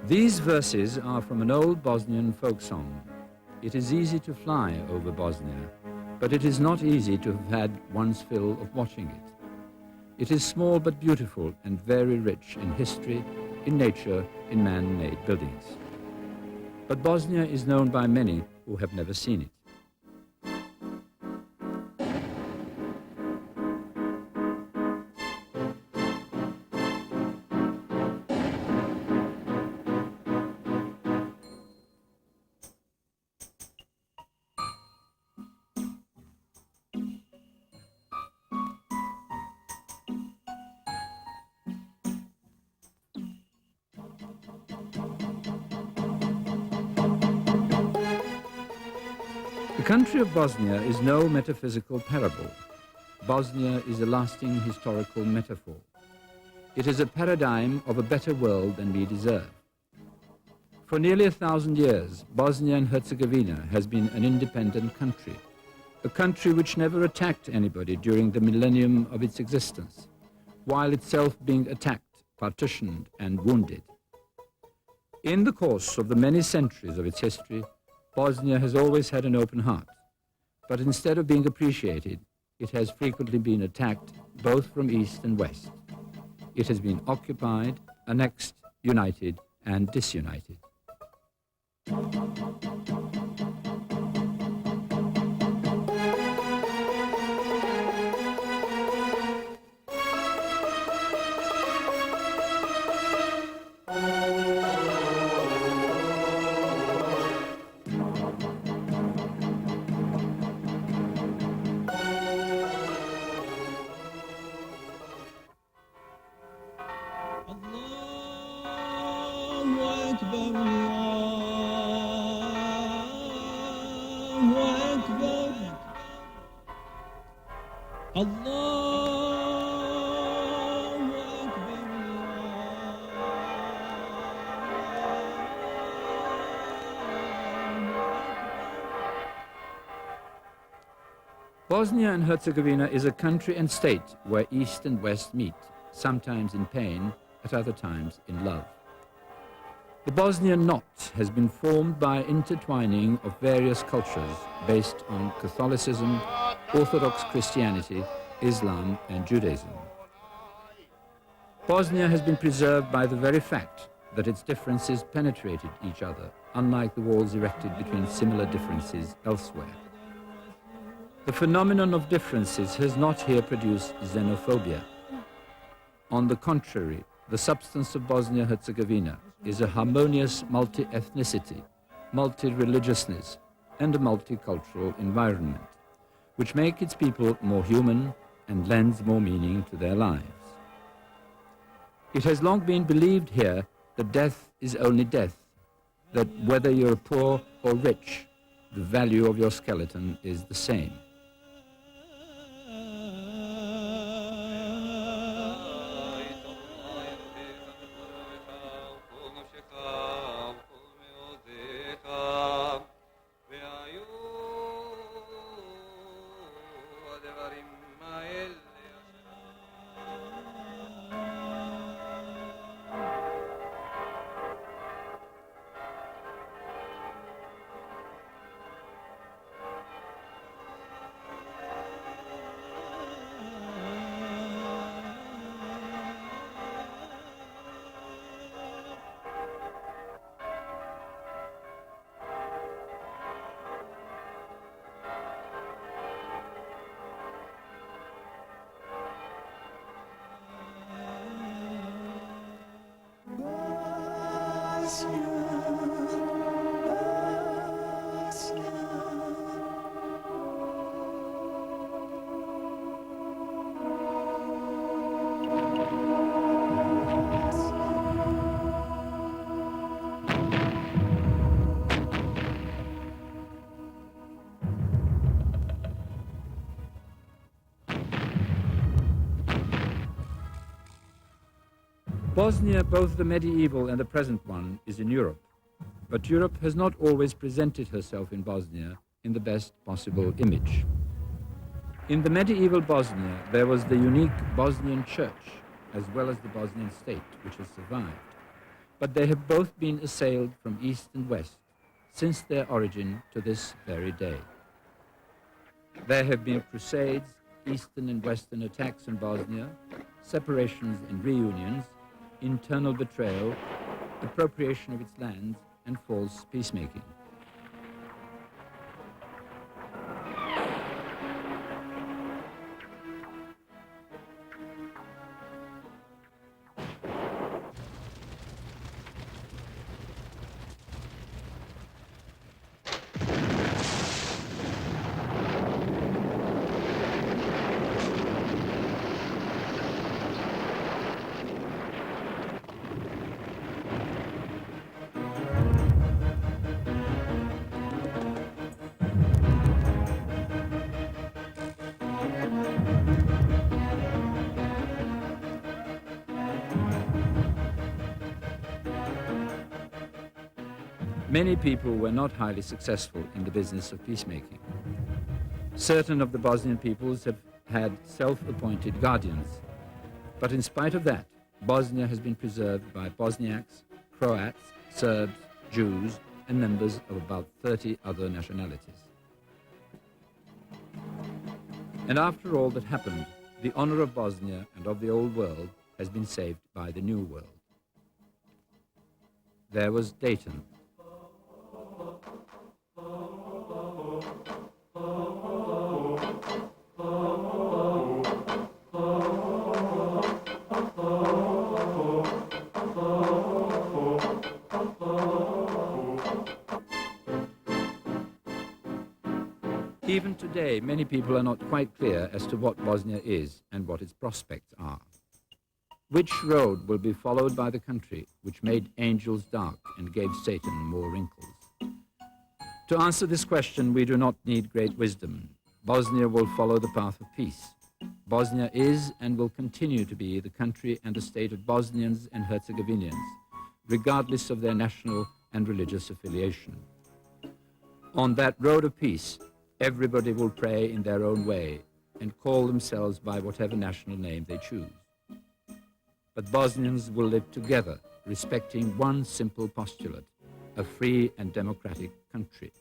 These verses are from an old Bosnian folk song. It is easy to fly over Bosnia, but it is not easy to have had one's fill of watching it. It is small but beautiful and very rich in history, in nature, in man-made buildings. But Bosnia is known by many who have never seen it. The country of Bosnia is no metaphysical parable. Bosnia is a lasting historical metaphor. It is a paradigm of a better world than we deserve. For nearly 1,000 years, Bosnia and Herzegovina has been an independent country, a country which never attacked anybody during the millennium of its existence, while itself being attacked, partitioned, and wounded. In the course of the many centuries of its history, Bosnia has always had an open heart, but instead of being appreciated, it has frequently been attacked both from east and west. It has been occupied, annexed, united, and disunited. Bosnia and Herzegovina is a country and state where East and West meet, sometimes in pain, at other times in love. The Bosnian knot has been formed by intertwining of various cultures based on Catholicism, Orthodox Christianity, Islam, and Judaism. Bosnia has been preserved by the very fact that its differences penetrated each other, unlike the walls erected between similar differences elsewhere. The phenomenon of differences has not here produced xenophobia. On the contrary, the substance of Bosnia-Herzegovina is a harmonious multi-ethnicity, multi-religiousness, and a multicultural environment, which make its people more human and lends more meaning to their lives. It has long been believed here that death is only death, that whether you're poor or rich, the value of your skeleton is the same. Bosnia, both the medieval and the present one, is in Europe. But Europe has not always presented herself in Bosnia in the best possible image. In the medieval Bosnia, there was the unique Bosnian church, as well as the Bosnian state, which has survived. but they have both been assailed from east and west since their origin to this very day. There have been crusades, eastern and western attacks in Bosnia, separations and reunions, internal betrayal, appropriation of its lands, and false peacemaking. Many people were not highly successful in the business of peacemaking. Certain of the Bosnian peoples have had self-appointed guardians, but in spite of that, Bosnia has been preserved by Bosniaks, Croats, Serbs, Jews, and members of about 30 other nationalities. And after all that happened, the honor of Bosnia and of the old world has been saved by the new world. There was Dayton. Even today, many people are not quite clear as to what Bosnia is and what its prospects are. Which road will be followed by the country which made angels dark and gave Satan more wrinkles? To answer this question, we do not need great wisdom. Bosnia will follow the path of peace. Bosnia is and will continue to be the country and the state of Bosnians and Herzegovinians, regardless of their national and religious affiliation. On that road of peace, everybody will pray in their own way and call themselves by whatever national name they choose. But Bosnians will live together, respecting one simple postulate, a free and democratic country.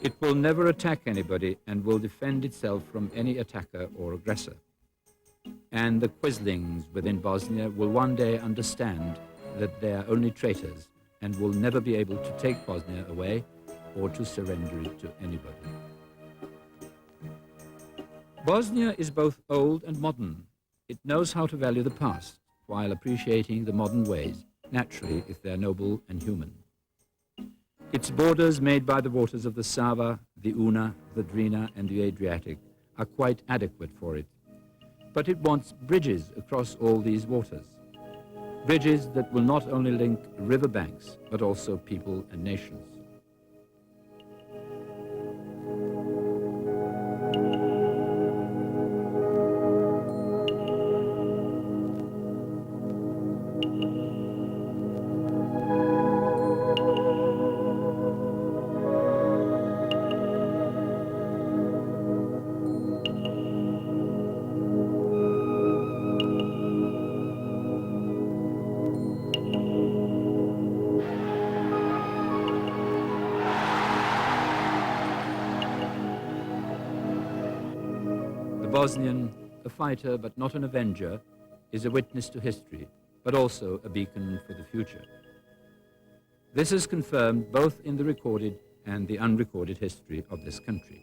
It will never attack anybody and will defend itself from any attacker or aggressor. And the quislings within Bosnia will one day understand that they are only traitors and will never be able to take Bosnia away or to surrender it to anybody. Bosnia is both old and modern. It knows how to value the past while appreciating the modern ways, naturally if they're noble and human. Its borders, made by the waters of the Sava, the Una, the Drina, and the Adriatic, are quite adequate for it. But it wants bridges across all these waters. Bridges that will not only link riverbanks, but also people and nations. Bosnian, a fighter but not an avenger, is a witness to history, but also a beacon for the future. This is confirmed both in the recorded and the unrecorded history of this country.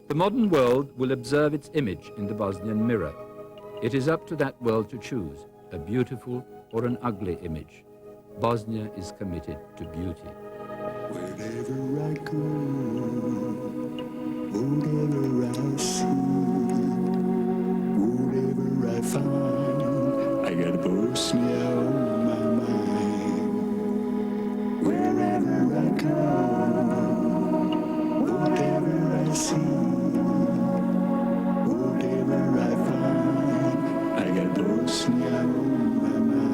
The modern world will observe its image in the Bosnian mirror. It is up to that world to choose a beautiful or an ugly image. Bosnia is committed to beauty. Wherever I go, whatever I see, whatever I find, I got Bosnia on my mind. Wherever I go, whatever I see, whatever I find, I got Bosnia on my mind.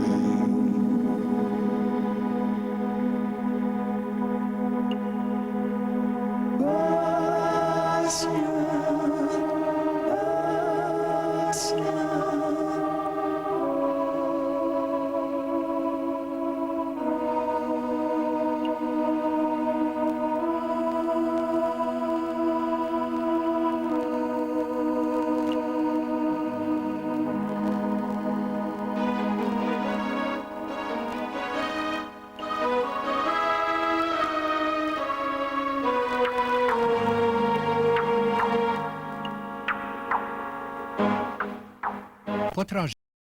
ko traži